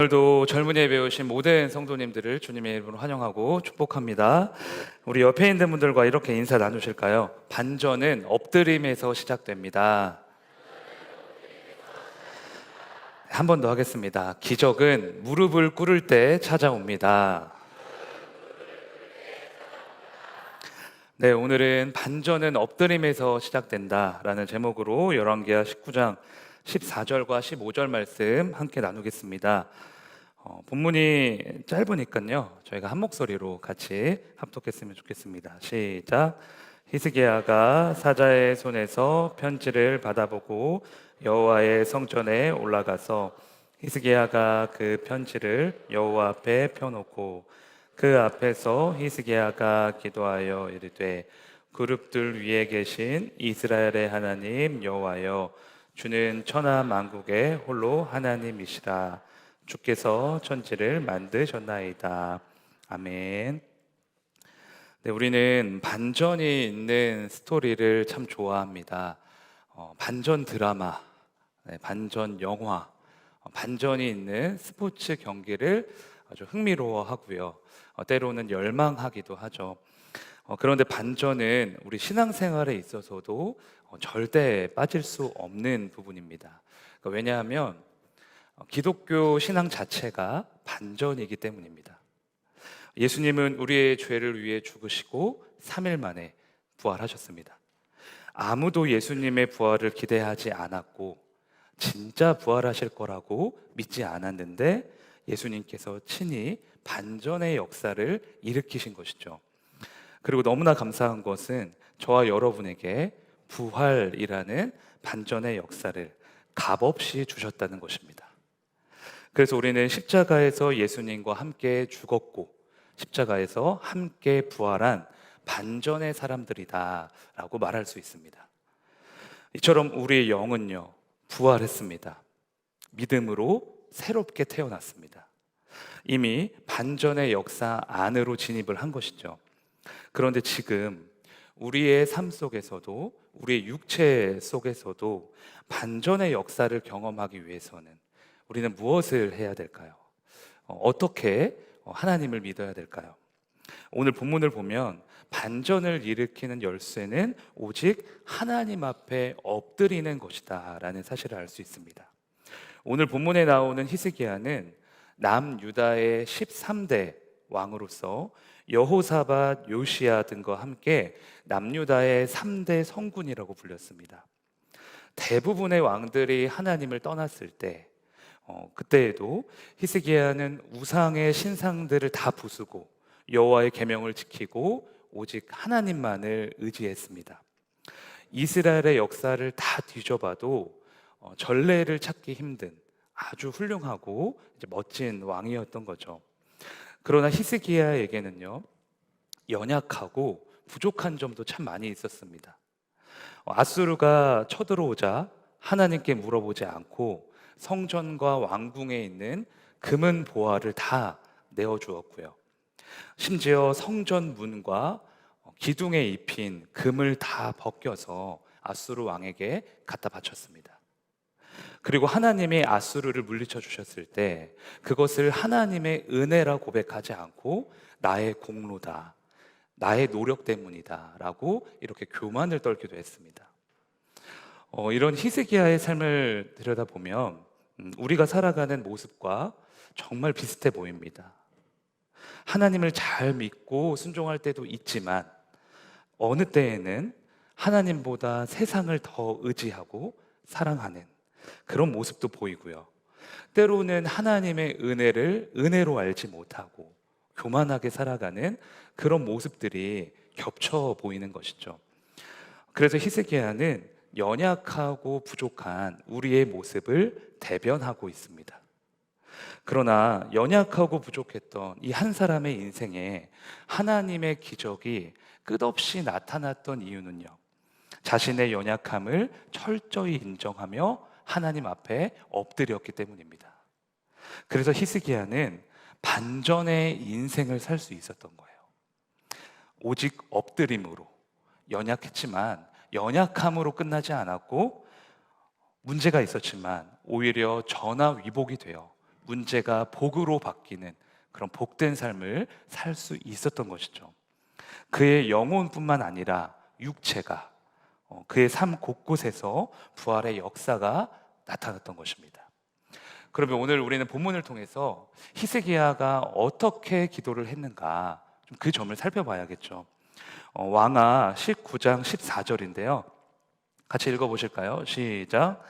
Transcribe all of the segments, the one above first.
오늘도 젊은 예배 오신 모든 성도님들을 주님의 이름으로 환영하고 축복합니다. 우리 옆에 있는 분들과 이렇게 인사 나누실까요? 반전은 엎드림에서 시작됩니다. 한 번 더 하겠습니다. 기적은 무릎을 꿇을 때 찾아옵니다. 네, 오늘은 반전은 엎드림에서 시작된다라는 제목으로 열왕기하 19장 14절과 15절 말씀 함께 나누겠습니다. 본문이 짧으니까요, 저희가 한 목소리로 같이 합독했으면 좋겠습니다. 시작. 히스기야가 사자의 손에서 편지를 받아보고 여호와의 성전에 올라가서 히스기야가 그 편지를 여호와 앞에 펴놓고 그 앞에서 히스기야가 기도하여 이르되 그룹들 위에 계신 이스라엘의 하나님 여호와여, 주는 천하 만국의 홀로 하나님이시라. 주께서 천지를 만드셨나이다. 아멘. 네, 우리는 반전이 있는 스토리를 참 좋아합니다. 반전 드라마, 반전 영화, 반전이 있는 스포츠 경기를 아주 흥미로워하고요. 때로는 열망하기도 하죠. 그런데 반전은 우리 신앙생활에 있어서도 절대 빠질 수 없는 부분입니다. 왜냐하면 기독교 신앙 자체가 반전이기 때문입니다. 예수님은 우리의 죄를 위해 죽으시고 3일 만에 부활하셨습니다. 아무도 예수님의 부활을 기대하지 않았고 진짜 부활하실 거라고 믿지 않았는데 예수님께서 친히 반전의 역사를 일으키신 것이죠. 그리고 너무나 감사한 것은 저와 여러분에게 부활이라는 반전의 역사를 값없이 주셨다는 것입니다. 그래서 우리는 십자가에서 예수님과 함께 죽었고 십자가에서 함께 부활한 반전의 사람들이다 라고 말할 수 있습니다. 이처럼 우리의 영은요, 부활했습니다. 믿음으로 새롭게 태어났습니다. 이미 반전의 역사 안으로 진입을 한 것이죠. 그런데 지금 우리의 삶 속에서도, 우리의 육체 속에서도 반전의 역사를 경험하기 위해서는 우리는 무엇을 해야 될까요? 어떻게 하나님을 믿어야 될까요? 오늘 본문을 보면 반전을 일으키는 열쇠는 오직 하나님 앞에 엎드리는 것이다 라는 사실을 알 수 있습니다. 오늘 본문에 나오는 히스기야는 남유다의 13대 왕으로서 여호사밧, 요시야 등과 함께 남유다의 3대 성군이라고 불렸습니다. 대부분의 왕들이 하나님을 떠났을 때 그때에도 히스기야는 우상의 신상들을 다 부수고 여호와의 계명을 지키고 오직 하나님만을 의지했습니다. 이스라엘의 역사를 다 뒤져봐도 전례를 찾기 힘든 아주 훌륭하고 멋진 왕이었던 거죠. 그러나 히스기야에게는요, 연약하고 부족한 점도 참 많이 있었습니다. 아수르가 쳐들어오자 하나님께 물어보지 않고 성전과 왕궁에 있는 금은 보화를 다 내어주었고요. 심지어 성전 문과 기둥에 입힌 금을 다 벗겨서 아수르 왕에게 갖다 바쳤습니다. 그리고 하나님이 아수르를 물리쳐 주셨을 때 그것을 하나님의 은혜라 고백하지 않고 나의 공로다, 나의 노력 때문이다 라고 이렇게 교만을 떨기도 했습니다. 이런 히스기야의 삶을 들여다보면 우리가 살아가는 모습과 정말 비슷해 보입니다. 하나님을 잘 믿고 순종할 때도 있지만 어느 때에는 하나님보다 세상을 더 의지하고 사랑하는 그런 모습도 보이고요. 때로는 하나님의 은혜를 은혜로 알지 못하고 교만하게 살아가는 그런 모습들이 겹쳐 보이는 것이죠. 그래서 히스기야는 연약하고 부족한 우리의 모습을 대변하고 있습니다. 그러나 연약하고 부족했던 이 한 사람의 인생에 하나님의 기적이 끝없이 나타났던 이유는요, 자신의 연약함을 철저히 인정하며 하나님 앞에 엎드렸기 때문입니다. 그래서 히스기야는 반전의 인생을 살 수 있었던 거예요. 오직 엎드림으로, 연약했지만 연약함으로 끝나지 않았고 문제가 있었지만 오히려 전화위복이 되어 문제가 복으로 바뀌는 그런 복된 삶을 살 수 있었던 것이죠. 그의 영혼뿐만 아니라 육체가 그의 삶 곳곳에서 부활의 역사가 나타났던 것입니다. 그러면 오늘 우리는 본문을 통해서 히스기야가 어떻게 기도를 했는가 좀 그 점을 살펴봐야겠죠. 왕하 19장 14절인데요. 같이 읽어보실까요? 시작.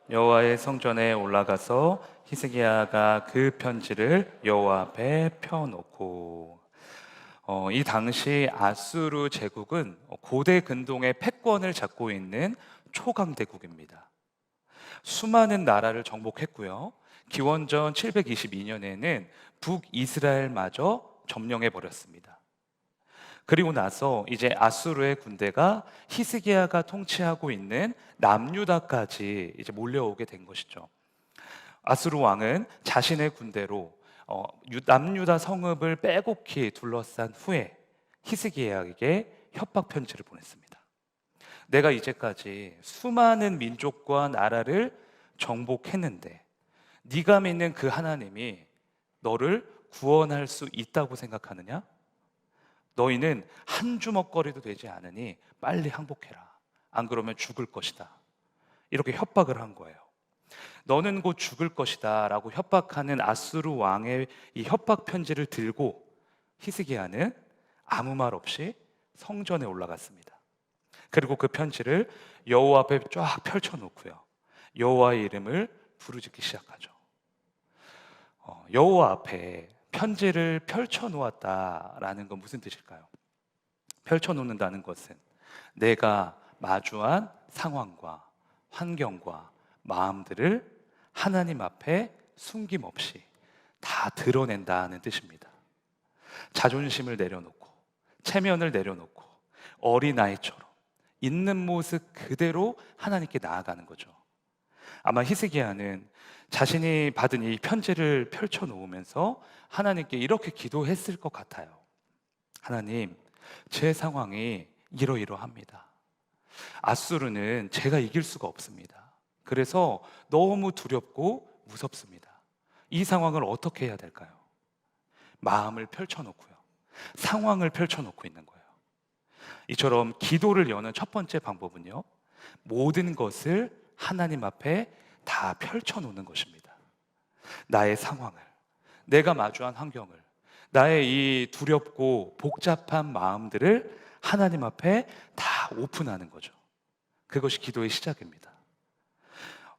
여호와의 성전에 올라가서 히스기야가 그 편지를 여호와 앞에 펴놓고 이 당시 아수르 제국은 고대 근동의 패권을 잡고 있는 초강대국입니다. 수많은 나라를 정복했고요. 기원전 722년에는 북이스라엘마저 점령해 버렸습니다. 그리고 나서 이제 아수르의 군대가 히스기야가 통치하고 있는 남유다까지 이제 몰려오게 된 것이죠. 아수르 왕은 자신의 군대로 남유다 성읍을 빼곡히 둘러싼 후에 히스기야에게 협박 편지를 보냈습니다. 내가 이제까지 수많은 민족과 나라를 정복했는데 네가 믿는 그 하나님이 너를 구원할 수 있다고 생각하느냐? 너희는 한 주먹거리도 되지 않으니 빨리 항복해라. 안 그러면 죽을 것이다. 이렇게 협박을 한 거예요. 너는 곧 죽을 것이다 라고 협박하는 아수르 왕의 이 협박 편지를 들고 히스기야는 아무 말 없이 성전에 올라갔습니다. 그리고 그 편지를 여호와 앞에 쫙 펼쳐놓고요, 여호와의 이름을 부르짖기 시작하죠. 여호와 앞에 편지를 펼쳐놓았다라는 건 무슨 뜻일까요? 펼쳐놓는다는 것은 내가 마주한 상황과 환경과 마음들을 하나님 앞에 숨김없이 다 드러낸다는 뜻입니다. 자존심을 내려놓고 체면을 내려놓고 어린아이처럼 있는 모습 그대로 하나님께 나아가는 거죠. 아마 히스기야는 자신이 받은 이 편지를 펼쳐놓으면서 하나님께 이렇게 기도했을 것 같아요. 하나님, 제 상황이 이러이러합니다. 아수르는 제가 이길 수가 없습니다. 그래서 너무 두렵고 무섭습니다. 이 상황을 어떻게 해야 될까요? 마음을 펼쳐놓고요, 상황을 펼쳐놓고 있는 거예요. 이처럼 기도를 여는 첫 번째 방법은요, 모든 것을 하나님 앞에 다 펼쳐놓는 것입니다. 나의 상황을, 내가 마주한 환경을, 나의 이 두렵고 복잡한 마음들을 하나님 앞에 다 오픈하는 거죠. 그것이 기도의 시작입니다.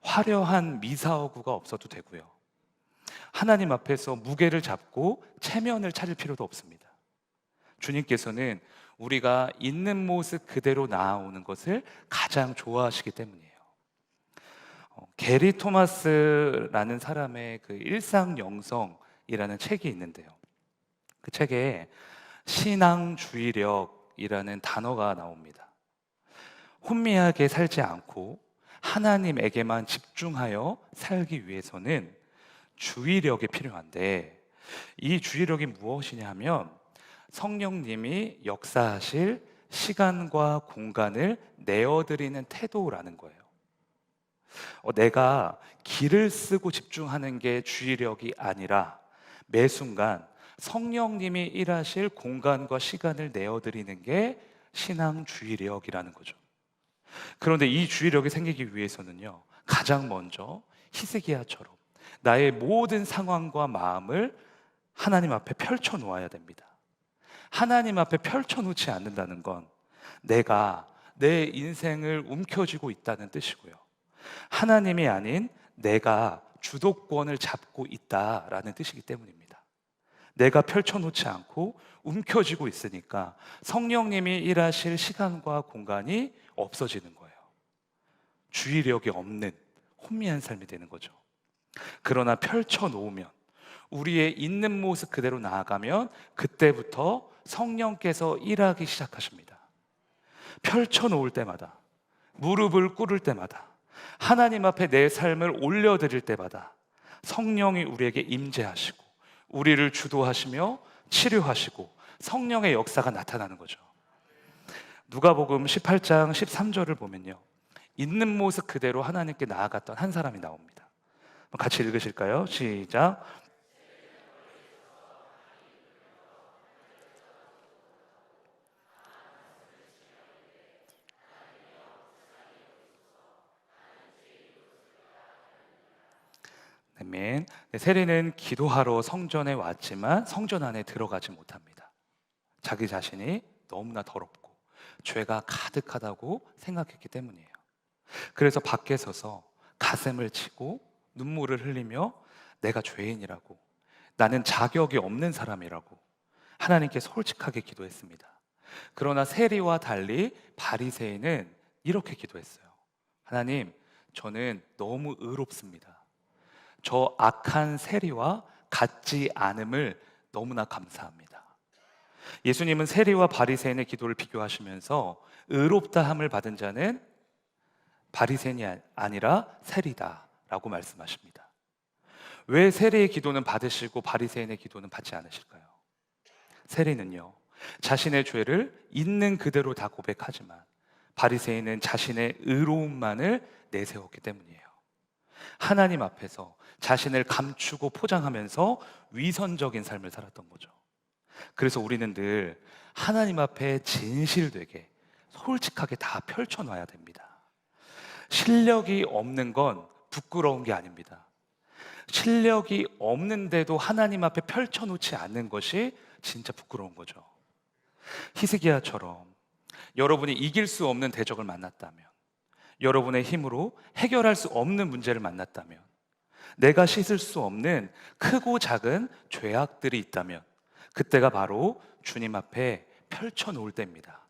화려한 미사오구가 없어도 되고요, 하나님 앞에서 무게를 잡고 체면을 차릴 필요도 없습니다. 주님께서는 우리가 있는 모습 그대로 나아오는 것을 가장 좋아하시기 때문이에요. 게리 토마스라는 사람의 그 일상영성이라는 책이 있는데요, 그 책에 신앙주의력이라는 단어가 나옵니다. 혼미하게 살지 않고 하나님에게만 집중하여 살기 위해서는 주의력이 필요한데, 이 주의력이 무엇이냐 하면 성령님이 역사하실 시간과 공간을 내어드리는 태도라는 거예요. 내가 기를 쓰고 집중하는 게 주의력이 아니라 매 순간 성령님이 일하실 공간과 시간을 내어드리는 게 신앙 주의력이라는 거죠. 그런데 이 주의력이 생기기 위해서는요, 가장 먼저 히스기야처럼 나의 모든 상황과 마음을 하나님 앞에 펼쳐 놓아야 됩니다. 하나님 앞에 펼쳐 놓지 않는다는 건 내가 내 인생을 움켜쥐고 있다는 뜻이고요, 하나님이 아닌 내가 주도권을 잡고 있다라는 뜻이기 때문입니다. 내가 펼쳐놓지 않고 움켜쥐고 있으니까 성령님이 일하실 시간과 공간이 없어지는 거예요. 주의력이 없는 혼미한 삶이 되는 거죠. 그러나 펼쳐놓으면, 우리의 있는 모습 그대로 나아가면 그때부터 성령께서 일하기 시작하십니다. 펼쳐놓을 때마다, 무릎을 꿇을 때마다, 하나님 앞에 내 삶을 올려드릴 때마다 성령이 우리에게 임재하시고 우리를 주도하시며 치료하시고 성령의 역사가 나타나는 거죠. 누가복음 18장 13절을 보면요, 있는 모습 그대로 하나님께 나아갔던 한 사람이 나옵니다. 같이 읽으실까요? 시작. 아멘. 네, 세리는 기도하러 성전에 왔지만 성전 안에 들어가지 못합니다. 자기 자신이 너무나 더럽고 죄가 가득하다고 생각했기 때문이에요. 그래서 밖에 서서 가슴을 치고 눈물을 흘리며 내가 죄인이라고, 나는 자격이 없는 사람이라고 하나님께 솔직하게 기도했습니다. 그러나 세리와 달리 바리새인은 이렇게 기도했어요. 하나님, 저는 너무 의롭습니다. 저 악한 세리와 같지 않음을 너무나 감사합니다. 예수님은 세리와 바리새인의 기도를 비교하시면서 의롭다함을 받은 자는 바리새인이 아니라 세리다라고 말씀하십니다. 왜 세리의 기도는 받으시고 바리새인의 기도는 받지 않으실까요? 세리는요, 자신의 죄를 있는 그대로 다 고백하지만 바리새인은 자신의 의로움만을 내세웠기 때문이에요. 하나님 앞에서 자신을 감추고 포장하면서 위선적인 삶을 살았던 거죠. 그래서 우리는 늘 하나님 앞에 진실되게 솔직하게 다 펼쳐놔야 됩니다. 실력이 없는 건 부끄러운 게 아닙니다. 실력이 없는데도 하나님 앞에 펼쳐놓지 않는 것이 진짜 부끄러운 거죠. 히스기야처럼 여러분이 이길 수 없는 대적을 만났다면, 여러분의 힘으로 해결할 수 없는 문제를 만났다면, 내가 씻을 수 없는 크고 작은 죄악들이 있다면 그때가 바로 주님 앞에 펼쳐놓을 때입니다.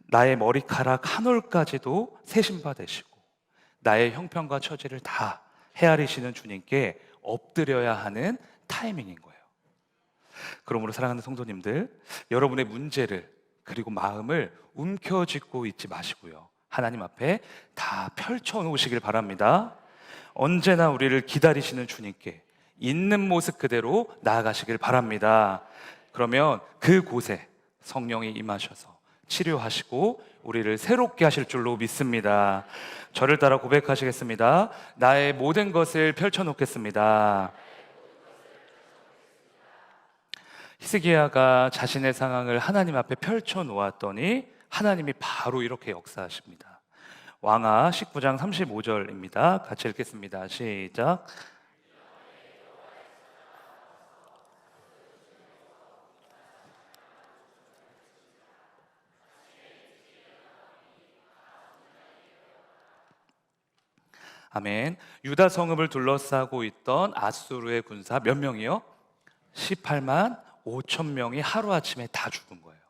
나의 머리카락 한 올까지도 세심바 되시고 나의 형편과 처지를 다 헤아리시는 주님께 엎드려야 하는 타이밍인 거예요. 그러므로 사랑하는 성도님들, 여러분의 문제를 그리고 마음을 움켜쥐고 있지 마시고요, 하나님 앞에 다 펼쳐놓으시길 바랍니다. 언제나 우리를 기다리시는 주님께 있는 모습 그대로 나아가시길 바랍니다. 그러면 그곳에 성령이 임하셔서 치료하시고 우리를 새롭게 하실 줄로 믿습니다. 저를 따라 고백하시겠습니다. 나의 모든 것을 펼쳐놓겠습니다. 히스기야가 자신의 상황을 하나님 앞에 펼쳐놓았더니 하나님이 바로 이렇게 역사하십니다. 왕하 19장 35절입니다. 같이 읽겠습니다. 시작. 아멘. 유다 성읍을 둘러싸고 있던 아수르의 군사 몇 명이요? 18만 5천 명이 하루아침에 다 죽은 거예요.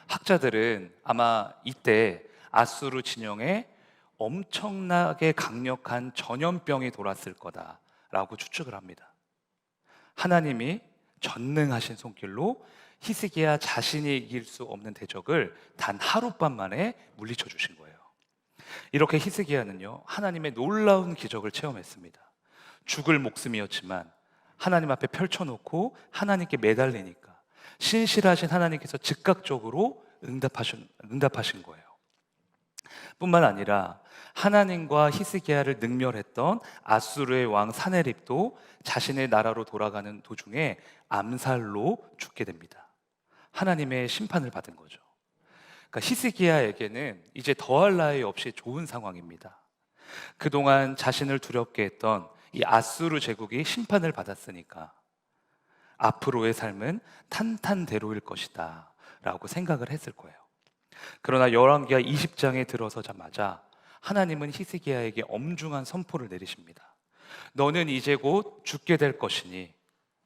학자들은 아마 이때 아수르 진영에 엄청나게 강력한 전염병이 돌았을 거다라고 추측을 합니다. 하나님이 전능하신 손길로 히스기야 자신이 이길 수 없는 대적을 단 하룻밤 만에 물리쳐 주신 거예요. 이렇게 히스기야는요, 하나님의 놀라운 기적을 체험했습니다. 죽을 목숨이었지만 하나님 앞에 펼쳐놓고 하나님께 매달리니까 신실하신 하나님께서 즉각적으로 응답하신 거예요. 뿐만 아니라 하나님과 히스기야를 능멸했던 아수르의 왕 사네립도 자신의 나라로 돌아가는 도중에 암살로 죽게 됩니다. 하나님의 심판을 받은 거죠. 그러니까 히스기야에게는 이제 더할 나위 없이 좋은 상황입니다. 그동안 자신을 두렵게 했던 이 아수르 제국이 심판을 받았으니까 앞으로의 삶은 탄탄대로일 것이다 라고 생각을 했을 거예요. 그러나 열왕기하 20장에 들어서자마자 하나님은 히스기야에게 엄중한 선포를 내리십니다. 너는 이제 곧 죽게 될 것이니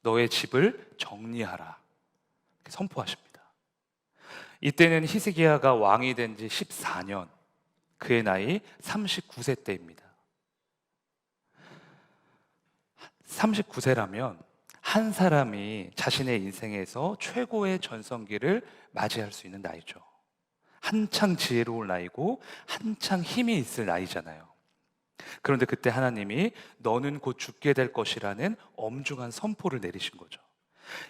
너의 집을 정리하라, 선포하십니다. 이때는 히스기야가 왕이 된 지 14년, 그의 나이 39세 때입니다. 39세라면 한 사람이 자신의 인생에서 최고의 전성기를 맞이할 수 있는 나이죠. 한창 지혜로울 나이고 한창 힘이 있을 나이잖아요. 그런데 그때 하나님이 너는 곧 죽게 될 것이라는 엄중한 선포를 내리신 거죠.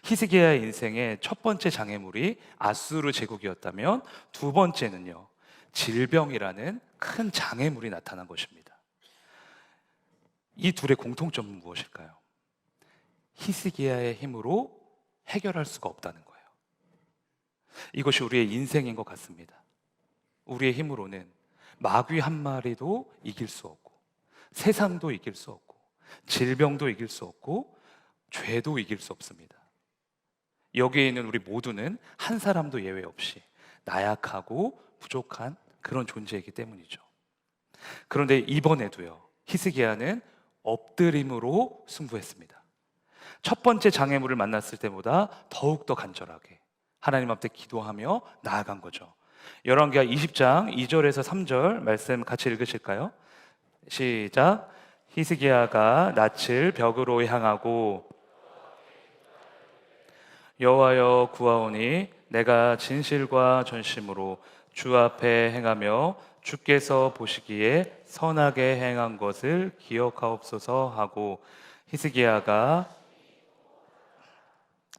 히스기야의 인생의 첫 번째 장애물이 아수르 제국이었다면 두 번째는요, 질병이라는 큰 장애물이 나타난 것입니다. 이 둘의 공통점은 무엇일까요? 히스기야의 힘으로 해결할 수가 없다는 거예요. 이것이 우리의 인생인 것 같습니다. 우리의 힘으로는 마귀 한 마리도 이길 수 없고, 세상도 이길 수 없고, 질병도 이길 수 없고, 죄도 이길 수 없습니다. 여기에 있는 우리 모두는 한 사람도 예외 없이 나약하고 부족한 그런 존재이기 때문이죠. 그런데 이번에도요, 히스기야는 엎드림으로 승부했습니다. 첫 번째 장애물을 만났을 때보다 더욱더 간절하게 하나님 앞에 기도하며 나아간 거죠. 열왕기하 20장 2절에서 3절 말씀 같이 읽으실까요? 시작. 히스기야가 낯을 벽으로 향하고 여호와여 구하오니 내가 진실과 전심으로 주 앞에 행하며 주께서 보시기에 선하게 행한 것을 기억하옵소서 하고 히스기야가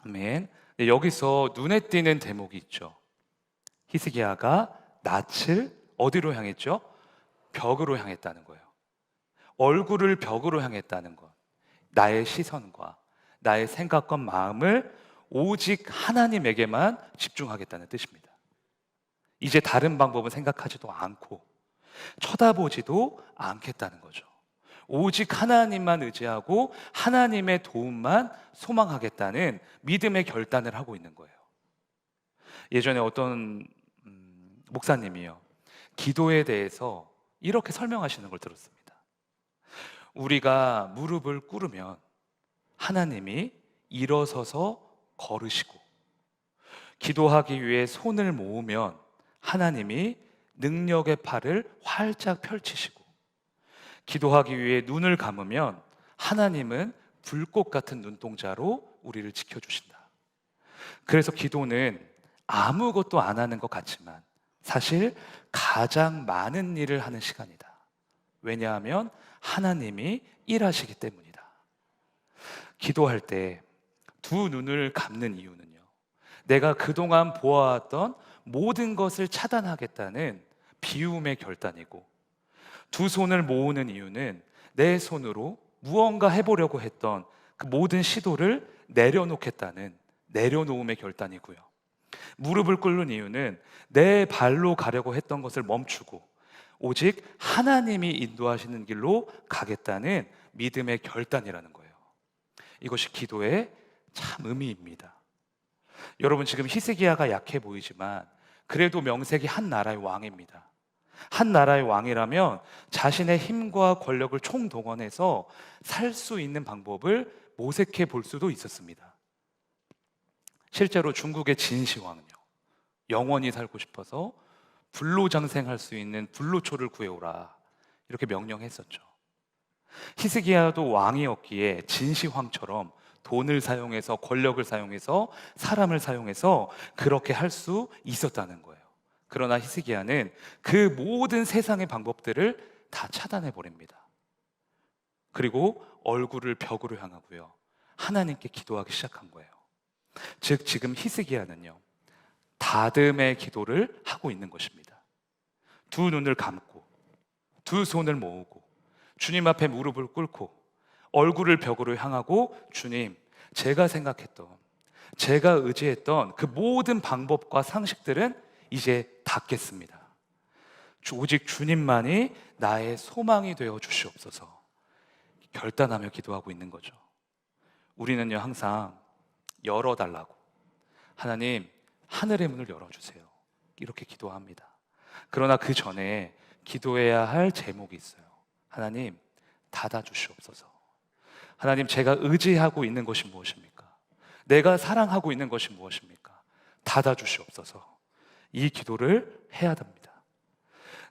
아멘. 여기서 눈에 띄는 대목이 있죠. 히스기야가 낯을 어디로 향했죠? 벽으로 향했다는 거예요. 얼굴을 벽으로 향했다는 것, 나의 시선과 나의 생각과 마음을 오직 하나님에게만 집중하겠다는 뜻입니다. 이제 다른 방법은 생각하지도 않고 쳐다보지도 않겠다는 거죠. 오직 하나님만 의지하고 하나님의 도움만 소망하겠다는 믿음의 결단을 하고 있는 거예요. 예전에 어떤 목사님이요, 기도에 대해서 이렇게 설명하시는 걸 들었습니다. 우리가 무릎을 꿇으면 하나님이 일어서서 걸으시고, 기도하기 위해 손을 모으면 하나님이 능력의 팔을 활짝 펼치시고, 기도하기 위해 눈을 감으면 하나님은 불꽃 같은 눈동자로 우리를 지켜주신다. 그래서 기도는 아무것도 안 하는 것 같지만 사실 가장 많은 일을 하는 시간이다. 왜냐하면 하나님이 일하시기 때문이다. 기도할 때 두 눈을 감는 이유는요, 내가 그동안 보아왔던 모든 것을 차단하겠다는 비움의 결단이고, 두 손을 모으는 이유는 내 손으로 무언가 해보려고 했던 그 모든 시도를 내려놓겠다는 내려놓음의 결단이고요. 무릎을 꿇는 이유는 내 발로 가려고 했던 것을 멈추고 오직 하나님이 인도하시는 길로 가겠다는 믿음의 결단이라는 거예요. 이것이 기도의 참 의미입니다. 여러분, 지금 히스기야가 약해 보이지만 그래도 명색이 한 나라의 왕입니다. 한 나라의 왕이라면 자신의 힘과 권력을 총동원해서 살 수 있는 방법을 모색해 볼 수도 있었습니다. 실제로 중국의 진시황은요, 영원히 살고 싶어서 불로장생할 수 있는 불로초를 구해오라 이렇게 명령했었죠. 히스기야도 왕이었기에 진시황처럼 돈을 사용해서, 권력을 사용해서, 사람을 사용해서 그렇게 할 수 있었다는 거예요. 그러나 히스기야는 그 모든 세상의 방법들을 다 차단해 버립니다. 그리고 얼굴을 벽으로 향하고요, 하나님께 기도하기 시작한 거예요. 즉 지금 히스기야는요, 다듬의 기도를 하고 있는 것입니다. 두 눈을 감고 두 손을 모으고 주님 앞에 무릎을 꿇고 얼굴을 벽으로 향하고, 주님, 제가 생각했던, 제가 의지했던 그 모든 방법과 상식들은 이제 닫겠습니다. 오직 주님만이 나의 소망이 되어 주시옵소서 결단하며 기도하고 있는 거죠. 우리는요, 항상 열어달라고, 하나님 하늘의 문을 열어주세요 이렇게 기도합니다. 그러나 그 전에 기도해야 할 제목이 있어요. 하나님 닫아주시옵소서. 하나님, 제가 의지하고 있는 것이 무엇입니까? 내가 사랑하고 있는 것이 무엇입니까? 닫아주시옵소서. 이 기도를 해야 됩니다.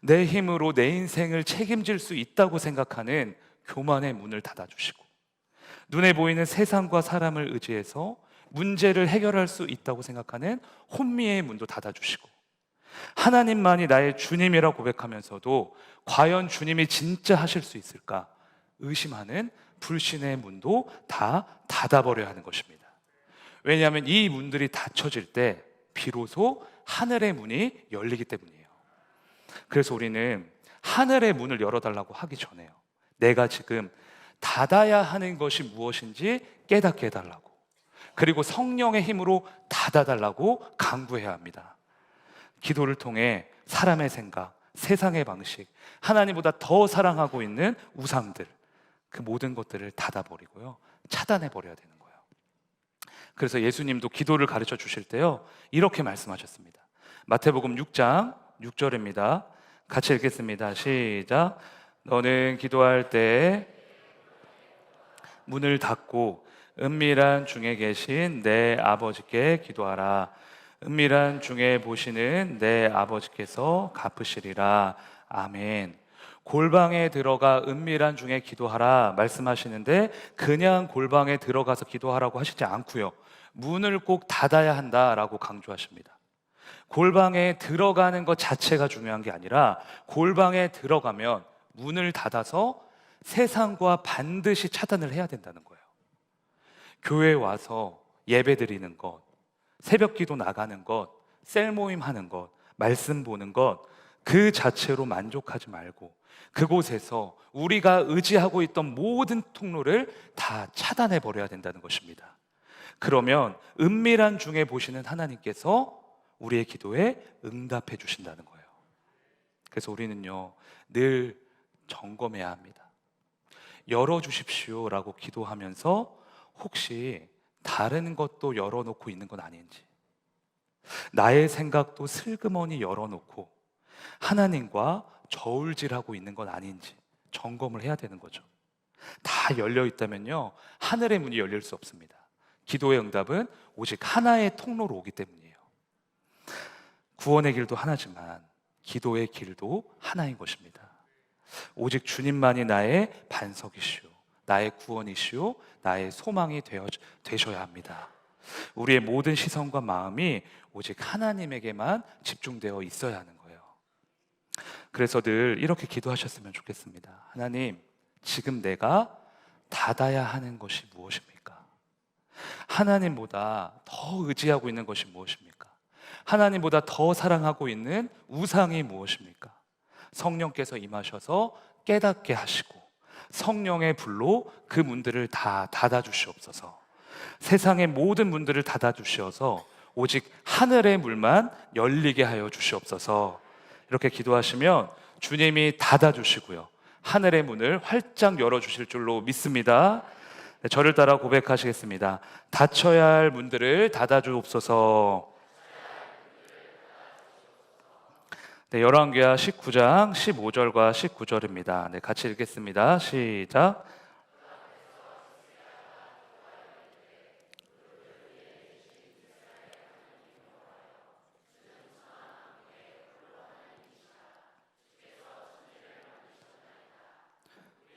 내 힘으로 내 인생을 책임질 수 있다고 생각하는 교만의 문을 닫아주시고, 눈에 보이는 세상과 사람을 의지해서 문제를 해결할 수 있다고 생각하는 혼미의 문도 닫아주시고, 하나님만이 나의 주님이라 고백하면서도 과연 주님이 진짜 하실 수 있을까 의심하는 불신의 문도 다 닫아버려야 하는 것입니다. 왜냐하면 이 문들이 닫혀질 때 비로소 하늘의 문이 열리기 때문이에요. 그래서 우리는 하늘의 문을 열어달라고 하기 전에요, 내가 지금 닫아야 하는 것이 무엇인지 깨닫게 해달라고, 그리고 성령의 힘으로 닫아달라고 강구해야 합니다. 기도를 통해 사람의 생각, 세상의 방식, 하나님보다 더 사랑하고 있는 우상들, 그 모든 것들을 닫아버리고요, 차단해버려야 되는 거예요. 그래서 예수님도 기도를 가르쳐 주실 때요, 이렇게 말씀하셨습니다. 마태복음 6장 6절입니다. 같이 읽겠습니다. 시작. 너는 기도할 때 문을 닫고 은밀한 중에 계신 내 아버지께 기도하라. 은밀한 중에 보시는 내 아버지께서 갚으시리라. 아멘. 골방에 들어가 은밀한 중에 기도하라 말씀하시는데, 그냥 골방에 들어가서 기도하라고 하시지 않고요, 문을 꼭 닫아야 한다라고 강조하십니다. 골방에 들어가는 것 자체가 중요한 게 아니라, 골방에 들어가면 문을 닫아서 세상과 반드시 차단을 해야 된다는 거예요. 교회에 와서 예배 드리는 것, 새벽 기도 나가는 것, 셀 모임 하는 것, 말씀 보는 것, 그 자체로 만족하지 말고 그곳에서 우리가 의지하고 있던 모든 통로를 다 차단해 버려야 된다는 것입니다. 그러면 은밀한 중에 보시는 하나님께서 우리의 기도에 응답해 주신다는 거예요. 그래서 우리는요, 늘 점검해야 합니다. 열어주십시오라고 기도하면서 혹시 다른 것도 열어놓고 있는 건 아닌지, 나의 생각도 슬그머니 열어놓고 하나님과 저울질하고 있는 건 아닌지 점검을 해야 되는 거죠. 다 열려 있다면요, 하늘의 문이 열릴 수 없습니다. 기도의 응답은 오직 하나의 통로로 오기 때문이에요. 구원의 길도 하나지만 기도의 길도 하나인 것입니다. 오직 주님만이 나의 반석이시오, 나의 구원이시오, 나의 소망이 되셔야 합니다. 우리의 모든 시선과 마음이 오직 하나님에게만 집중되어 있어야 하는 거예요. 그래서 늘 이렇게 기도하셨으면 좋겠습니다. 하나님, 지금 내가 닫아야 하는 것이 무엇입니까? 하나님보다 더 의지하고 있는 것이 무엇입니까? 하나님보다 더 사랑하고 있는 우상이 무엇입니까? 성령께서 임하셔서 깨닫게 하시고 성령의 불로 그 문들을 다 닫아주시옵소서. 세상의 모든 문들을 닫아주시어서 오직 하늘의 문만 열리게 하여 주시옵소서. 이렇게 기도하시면 주님이 닫아주시고요, 하늘의 문을 활짝 열어주실 줄로 믿습니다. 저를 따라 고백하시겠습니다. 닫혀야 할 문들을 닫아주옵소서. 네, 열왕기하 19장 15절과 19절입니다. 네, 같이 읽겠습니다. 시작.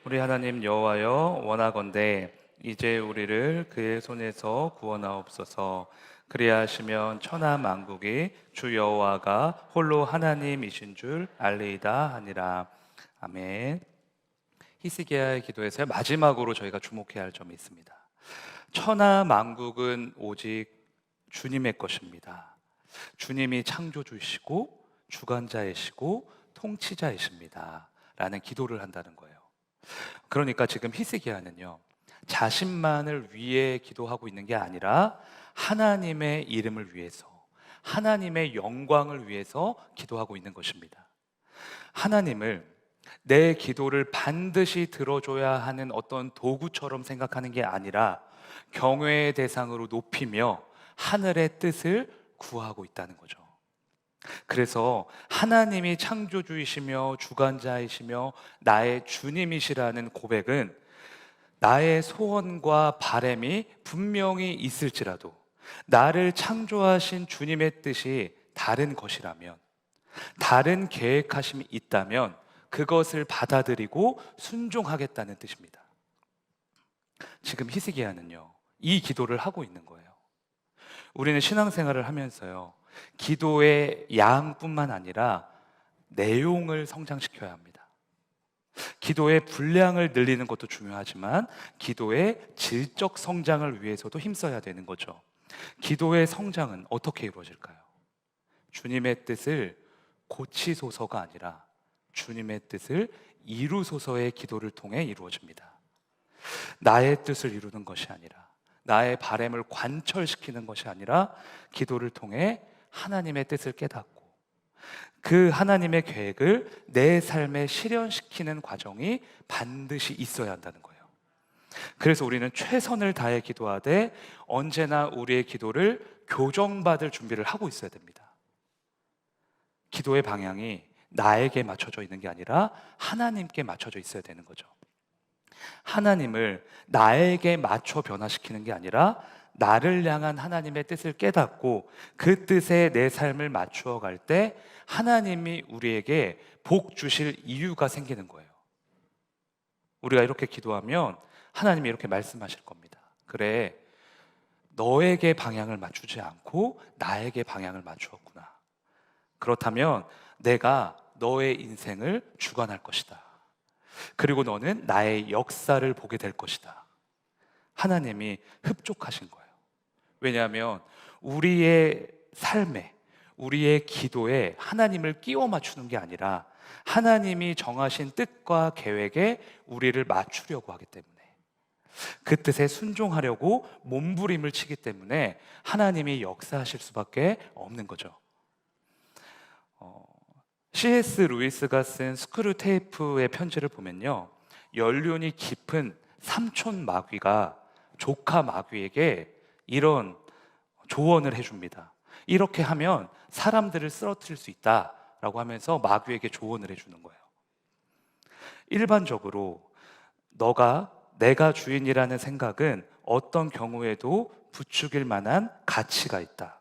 우리 하나님 여호와여, 원하건대 이제 우리를 그의 손에서 구원하옵소서. 그리하시면 천하 만국이 주 여호와가 홀로 하나님이신 줄 알리이다 하니라. 아멘. 히스기야의 기도에서 마지막으로 저희가 주목해야 할 점이 있습니다. 천하 만국은 오직 주님의 것입니다. 주님이 창조주이시고 주관자이시고 통치자이십니다 라는 기도를 한다는 거예요. 그러니까 지금 히스기야는요, 자신만을 위해 기도하고 있는 게 아니라 하나님의 이름을 위해서, 하나님의 영광을 위해서 기도하고 있는 것입니다. 하나님을 내 기도를 반드시 들어줘야 하는 어떤 도구처럼 생각하는 게 아니라 경외의 대상으로 높이며 하늘의 뜻을 구하고 있다는 거죠. 그래서 하나님이 창조주이시며 주관자이시며 나의 주님이시라는 고백은 나의 소원과 바람이 분명히 있을지라도 나를 창조하신 주님의 뜻이 다른 것이라면, 다른 계획하심이 있다면 그것을 받아들이고 순종하겠다는 뜻입니다. 지금 히스기야는요, 이 기도를 하고 있는 거예요. 우리는 신앙생활을 하면서요, 기도의 양뿐만 아니라 내용을 성장시켜야 합니다. 기도의 분량을 늘리는 것도 중요하지만 기도의 질적 성장을 위해서도 힘써야 되는 거죠. 기도의 성장은 어떻게 이루어질까요? 주님의 뜻을 고치소서가 아니라 주님의 뜻을 이루소서의 기도를 통해 이루어집니다. 나의 뜻을 이루는 것이 아니라, 나의 바람을 관철시키는 것이 아니라 기도를 통해 하나님의 뜻을 깨닫고 그 하나님의 계획을 내 삶에 실현시키는 과정이 반드시 있어야 한다는 거예요. 그래서 우리는 최선을 다해 기도하되 언제나 우리의 기도를 교정받을 준비를 하고 있어야 됩니다. 기도의 방향이 나에게 맞춰져 있는 게 아니라 하나님께 맞춰져 있어야 되는 거죠. 하나님을 나에게 맞춰 변화시키는 게 아니라 나를 향한 하나님의 뜻을 깨닫고 그 뜻에 내 삶을 맞추어 갈 때 하나님이 우리에게 복 주실 이유가 생기는 거예요. 우리가 이렇게 기도하면 하나님이 이렇게 말씀하실 겁니다. 그래, 너에게 방향을 맞추지 않고 나에게 방향을 맞추었구나. 그렇다면 내가 너의 인생을 주관할 것이다. 그리고 너는 나의 역사를 보게 될 것이다. 하나님이 흡족하신 거예요. 왜냐하면 우리의 삶에, 우리의 기도에 하나님을 끼워 맞추는 게 아니라 하나님이 정하신 뜻과 계획에 우리를 맞추려고 하기 때문에, 그 뜻에 순종하려고 몸부림을 치기 때문에 하나님이 역사하실 수밖에 없는 거죠. C.S. 루이스가 쓴 스크루테이프의 편지를 보면요, 연륜이 깊은 삼촌 마귀가 조카 마귀에게 이런 조언을 해줍니다. 이렇게 하면 사람들을 쓰러뜨릴 수 있다라고 하면서 마귀에게 조언을 해주는 거예요. 일반적으로 내가 주인이라는 생각은 어떤 경우에도 부추길 만한 가치가 있다.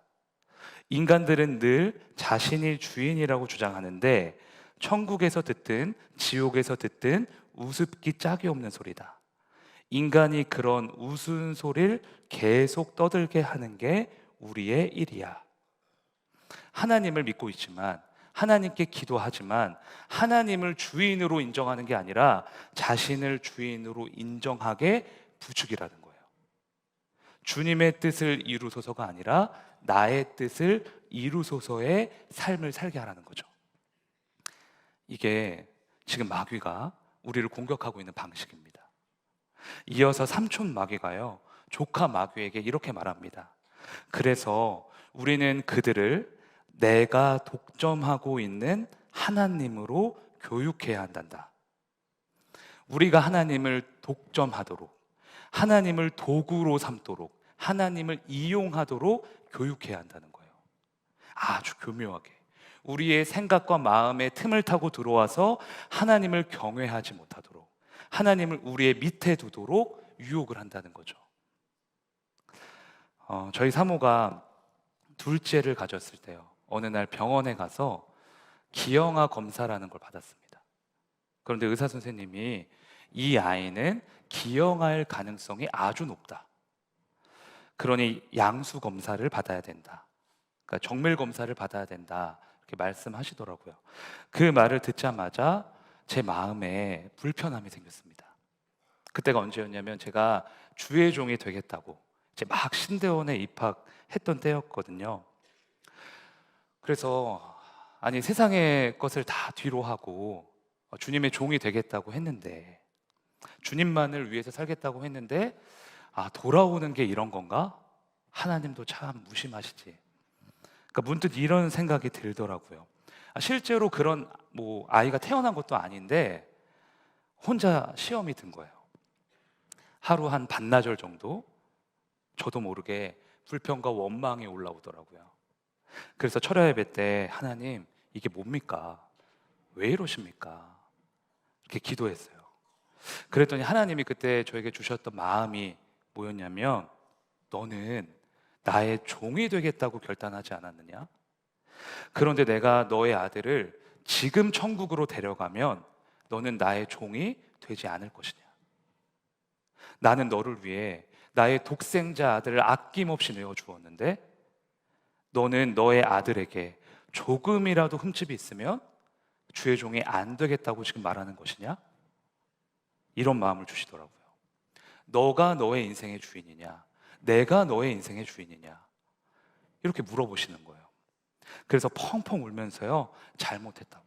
인간들은 늘 자신이 주인이라고 주장하는데 천국에서 듣든 지옥에서 듣든 우습기 짝이 없는 소리다. 인간이 그런 우스운 소리를 계속 떠들게 하는 게 우리의 일이야. 하나님을 믿고 있지만, 하나님께 기도하지만 하나님을 주인으로 인정하는 게 아니라 자신을 주인으로 인정하게 부추기라는 거예요. 주님의 뜻을 이루소서가 아니라 나의 뜻을 이루소서의 삶을 살게 하라는 거죠. 이게 지금 마귀가 우리를 공격하고 있는 방식입니다. 이어서 삼촌 마귀가요, 조카 마귀에게 이렇게 말합니다. 그래서 우리는 그들을 내가 독점하고 있는 하나님으로 교육해야 한단다. 우리가 하나님을 독점하도록, 하나님을 도구로 삼도록, 하나님을 이용하도록 교육해야 한다는 거예요. 아주 교묘하게 우리의 생각과 마음에 틈을 타고 들어와서 하나님을 경외하지 못하도록, 하나님을 우리의 밑에 두도록 유혹을 한다는 거죠. 저희 사모가 둘째를 가졌을 때요, 어느 날 병원에 가서 기형아 검사라는 걸 받았습니다. 그런데 의사 선생님이 이 아이는 기형아일 가능성이 아주 높다. 그러니 양수 검사를 받아야 된다. 그러니까 정밀 검사를 받아야 된다. 이렇게 말씀하시더라고요. 그 말을 듣자마자 제 마음에 불편함이 생겼습니다. 그때가 언제였냐면 제가 주의 종이 되겠다고 이제 막 신대원에 입학했던 때였거든요. 그래서 아니 세상의 것을 다 뒤로 하고 주님의 종이 되겠다고 했는데, 주님만을 위해서 살겠다고 했는데, 돌아오는 게 이런 건가? 하나님도 참 무심하시지. 그러니까 문득 이런 생각이 들더라고요. 실제로 그런 아이가 태어난 것도 아닌데 혼자 시험이 든 거예요. 하루 한 반나절 정도 저도 모르게 불평과 원망이 올라오더라고요. 그래서 철야 예배 때 하나님 이게 뭡니까? 왜 이러십니까? 이렇게 기도했어요. 그랬더니 하나님이 그때 저에게 주셨던 마음이 뭐였냐면, 너는 나의 종이 되겠다고 결단하지 않았느냐? 그런데 내가 너의 아들을 지금 천국으로 데려가면 너는 나의 종이 되지 않을 것이냐? 나는 너를 위해 나의 독생자 아들을 아낌없이 내어주었는데 너는 너의 아들에게 조금이라도 흠집이 있으면 주의 종이 안 되겠다고 지금 말하는 것이냐? 이런 마음을 주시더라고요. 너가 너의 인생의 주인이냐? 내가 너의 인생의 주인이냐? 이렇게 물어보시는 거예요. 그래서 펑펑 울면서요, 잘못했다고,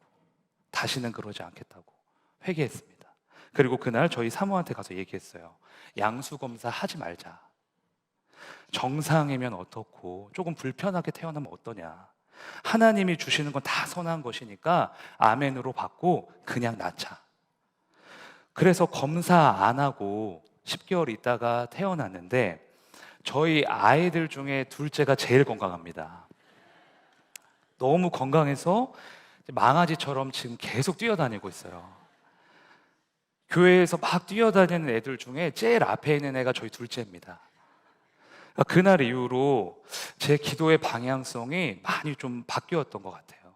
다시는 그러지 않겠다고 회개했습니다. 그리고 그날 저희 사모한테 가서 얘기했어요. 양수검사 하지 말자. 정상이면 어떻고 조금 불편하게 태어나면 어떠냐. 하나님이 주시는 건 다 선한 것이니까 아멘으로 받고 그냥 낳자. 그래서 검사 안 하고 10개월 있다가 태어났는데 저희 아이들 중에 둘째가 제일 건강합니다. 너무 건강해서 망아지처럼 지금 계속 뛰어다니고 있어요. 교회에서 막 뛰어다니는 애들 중에 제일 앞에 있는 애가 저희 둘째입니다. 그날 이후로 제 기도의 방향성이 많이 좀 바뀌었던 것 같아요.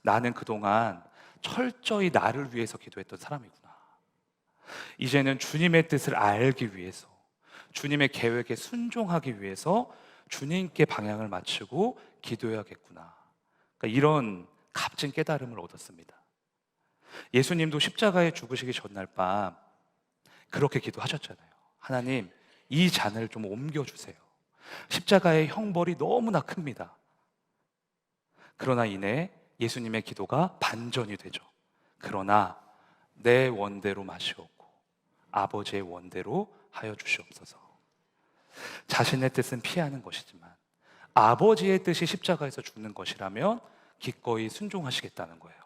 나는 그동안 철저히 나를 위해서 기도했던 사람이구나. 이제는 주님의 뜻을 알기 위해서, 주님의 계획에 순종하기 위해서 주님께 방향을 맞추고 기도해야겠구나. 그러니까 이런 값진 깨달음을 얻었습니다. 예수님도 십자가에 죽으시기 전날 밤 그렇게 기도하셨잖아요. 하나님, 이 잔을 좀 옮겨주세요. 십자가의 형벌이 너무나 큽니다. 그러나 이내 예수님의 기도가 반전이 되죠. 그러나 내 원대로 마시옵고 아버지의 원대로 하여 주시옵소서. 자신의 뜻은 피하는 것이지만 아버지의 뜻이 십자가에서 죽는 것이라면 기꺼이 순종하시겠다는 거예요.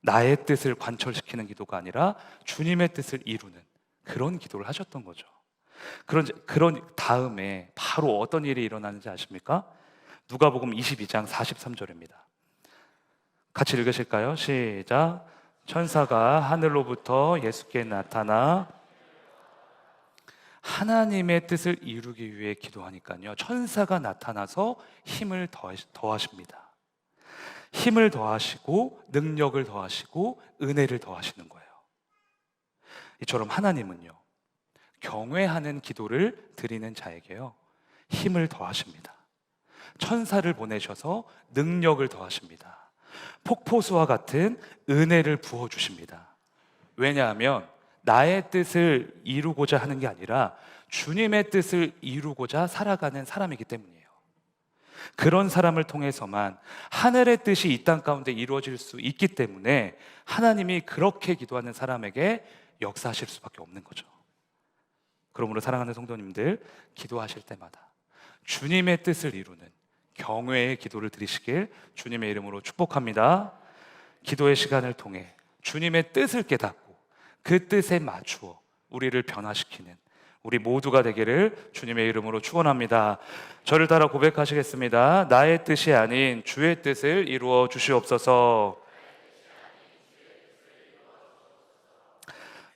나의 뜻을 관철시키는 기도가 아니라 주님의 뜻을 이루는 그런 기도를 하셨던 거죠. 그런 다음에 바로 어떤 일이 일어나는지 아십니까? 누가복음 22장 43절입니다. 같이 읽으실까요? 시작. 천사가 하늘로부터 예수께 나타나 하나님의 뜻을 이루기 위해 기도하니까요, 천사가 나타나서 힘을 더하십니다. 힘을 더하시고 능력을 더하시고 은혜를 더하시는 거예요. 이처럼 하나님은요, 경외하는 기도를 드리는 자에게요, 힘을 더하십니다. 천사를 보내셔서 능력을 더하십니다. 폭포수와 같은 은혜를 부어주십니다. 왜냐하면 나의 뜻을 이루고자 하는 게 아니라 주님의 뜻을 이루고자 살아가는 사람이기 때문이에요. 그런 사람을 통해서만 하늘의 뜻이 이 땅 가운데 이루어질 수 있기 때문에 하나님이 그렇게 기도하는 사람에게 역사하실 수밖에 없는 거죠. 그러므로 사랑하는 성도님들, 기도하실 때마다 주님의 뜻을 이루는 경외의 기도를 드리시길 주님의 이름으로 축복합니다. 기도의 시간을 통해 주님의 뜻을 깨닫고 그 뜻에 맞추어 우리를 변화시키는 우리 모두가 되기를 주님의 이름으로 축원합니다. 저를 따라 고백하시겠습니다. 나의 뜻이 아닌 주의 뜻을 이루어 주시옵소서.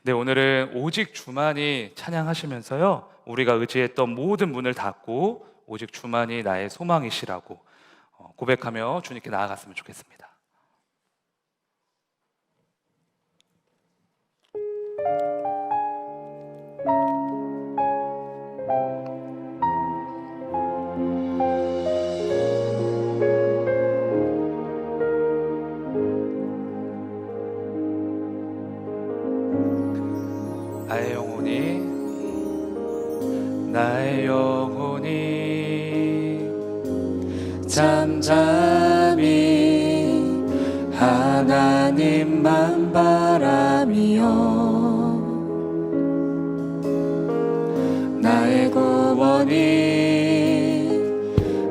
네, 오늘은 오직 주만이 찬양하시면서요, 우리가 의지했던 모든 문을 닫고 오직 주만이 나의 소망이시라고 고백하며 주님께 나아갔으면 좋겠습니다. 나의 영혼이 잠잠히 하나님만 바라며 나의 구원이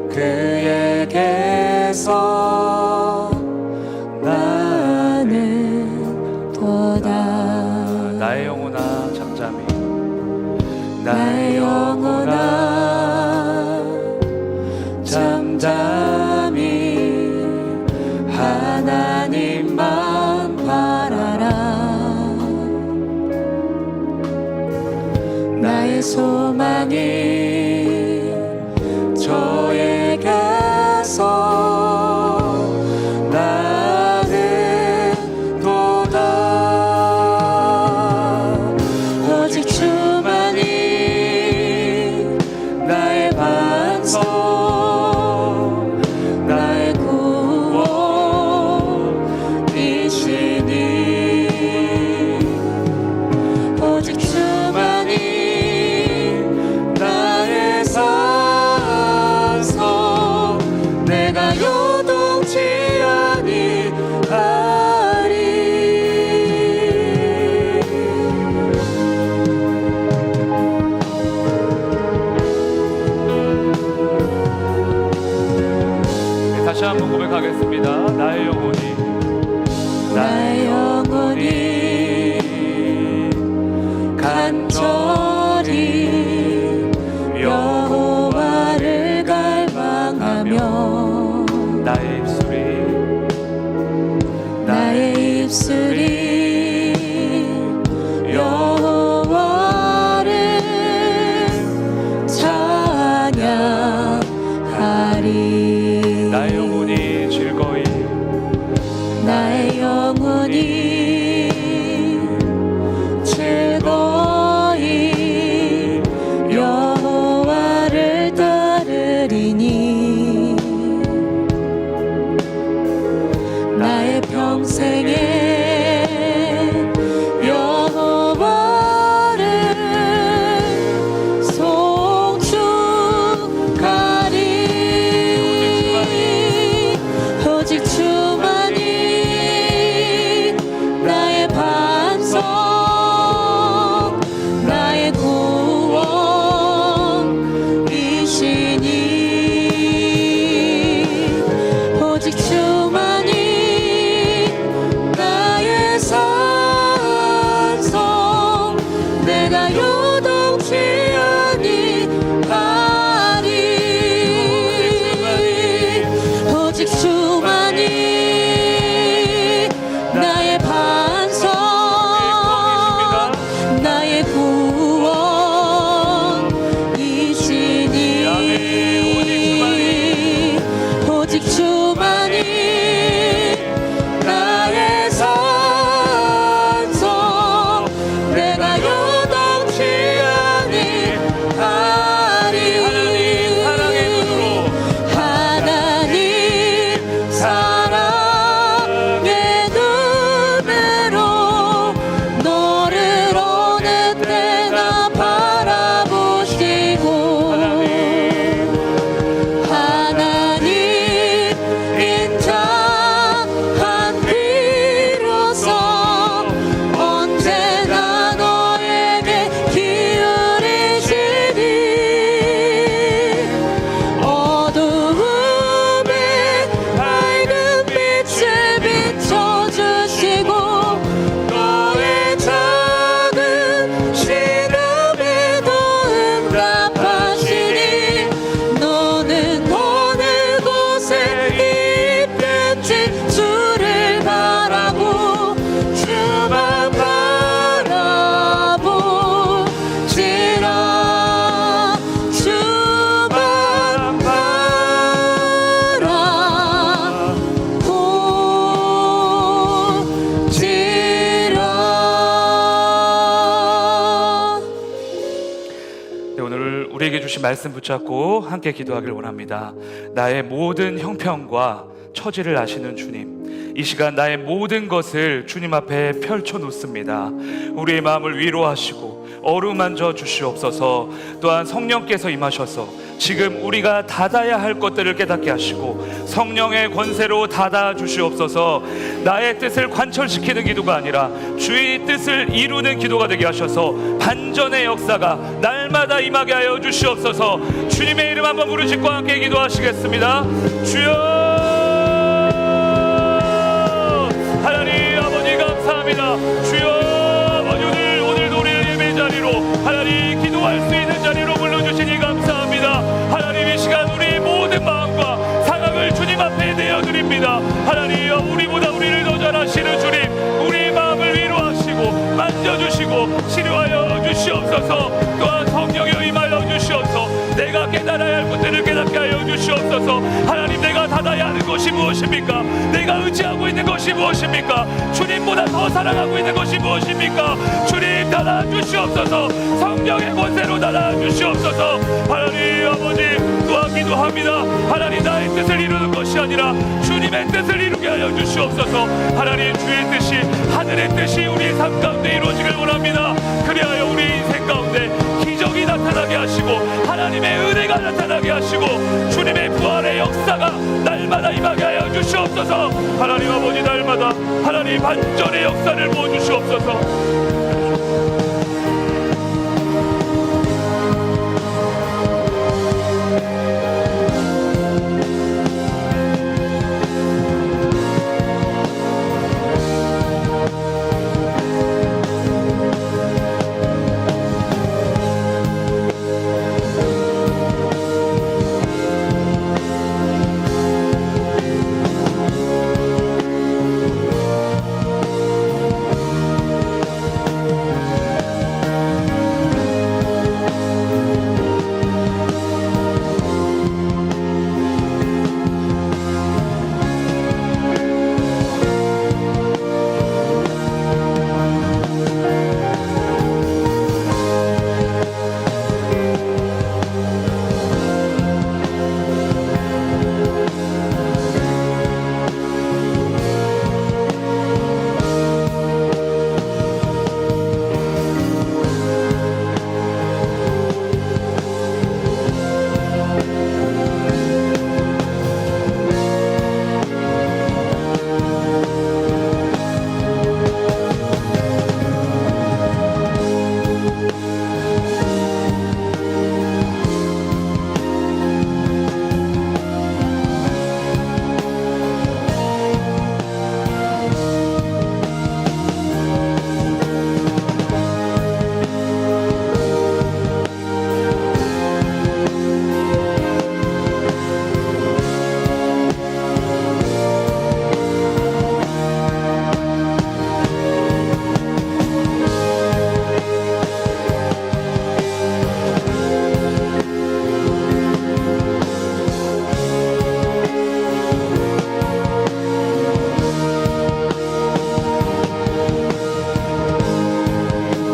그에게서 나는 도다. 나의 영혼아 잠잠히, 나의 영혼아 잠잠히 하나님만 바라라. 나의 소망이 저에게서 나는 도다. 오직 주만이 나의 반석, 나의 구원이시니. 오직 주만이 나의 산성, 내 고백하겠습니다. 나의 영혼이 간절히 여호와를 갈망하며 나의 입술이 여호와를 찬양하리. 나의 영혼이 즐거이 여호와를 따르리니 나의 평생에 여호와를 송축하리. 오직 주만이 나의 반석, 나의 구원이시니. 오직 주만이 나의 산성, 내가 요동치 아니하리. 오직 주만이 나의 반석, 나의 구원이시니. 오직 주만이 나의 산성, 내가 요동치 아니하리. 하나님 사랑의 눈으로 너를 어느 때나 바라보시고 하나님 인자한 비로소 언제나 너에게 기울이시니. 어두움에 밝은 빛을 비춰주시고 너의 작은 신음에도 응답하시니. 너는 어느 곳에 있든지 주를 바라고 주만 바라보지라. 주만 바라보지라. 네, 오늘 우리에게 주신 말씀 붙잡고 함께 기도하길 원합니다. 나의 모든 형편과 처지를 아시는 주님, 이 시간 나의 모든 것을 주님 앞에 펼쳐 놓습니다. 우리의 마음을 위로하시고 어루만져 주시옵소서. 또한 성령께서 임하셔서 지금 우리가 닫아야 할 것들을 깨닫게 하시고 성령의 권세로 닫아 주시옵소서. 나의 뜻을 관철시키는 기도가 아니라 주의 뜻을 이루는 기도가 되게 하셔서 반전의 역사가 날마다 임하게 하여 주시옵소서. 주님의 이름 한번 부르짖고 함께 기도하시겠습니다. 주여, 하나님 아버지 감사합니다. 주여, 아버지 오늘도 우리의 예배 자리로 하나님 기도할 수 있는 자리로 불러주시니 감사합니다. 하나님 이 시간 우리의 모든 마음과 상황을 주님 앞에 내어드립니다. 하나님 우리보다 우리를 더 잘하시는 주님, 우리의 마음을 위로하시고 만져주시고 치료하여 주시옵소서. 또한 성령에 임하여 주시옵소서. 내가 깨달아야 할 것들을 깨닫게 하여 주시옵소서. 하나님, 내가 닫아야 하는 것이 무엇입니까? 내가 의지하고 있는 것이 무엇입니까? 주님보다 더 사랑하고 있는 것이 무엇입니까? 주님 닫아 주시옵소서. 성령의 권세로 닫아 주시옵소서. 하나님 아버지, 또한 기도합니다. 하나님, 나의 뜻을 이루는 것이 아니라 주님의 뜻을 이루게 하여 주시옵소서. 하나님, 주의 뜻이, 하늘의 뜻이 우리 삶 가운데 이루어지길 원합니다. 그리하여 우리 인생 가운데 기적이 나타나게 하시고 하나님의 은혜가 나타나게 하시고 주님의 부활의 역사가 날마다 임하게 하여 주시옵소서. 하나님 아버지, 날마다 하나님 반전의 역사를 부어주시옵소서.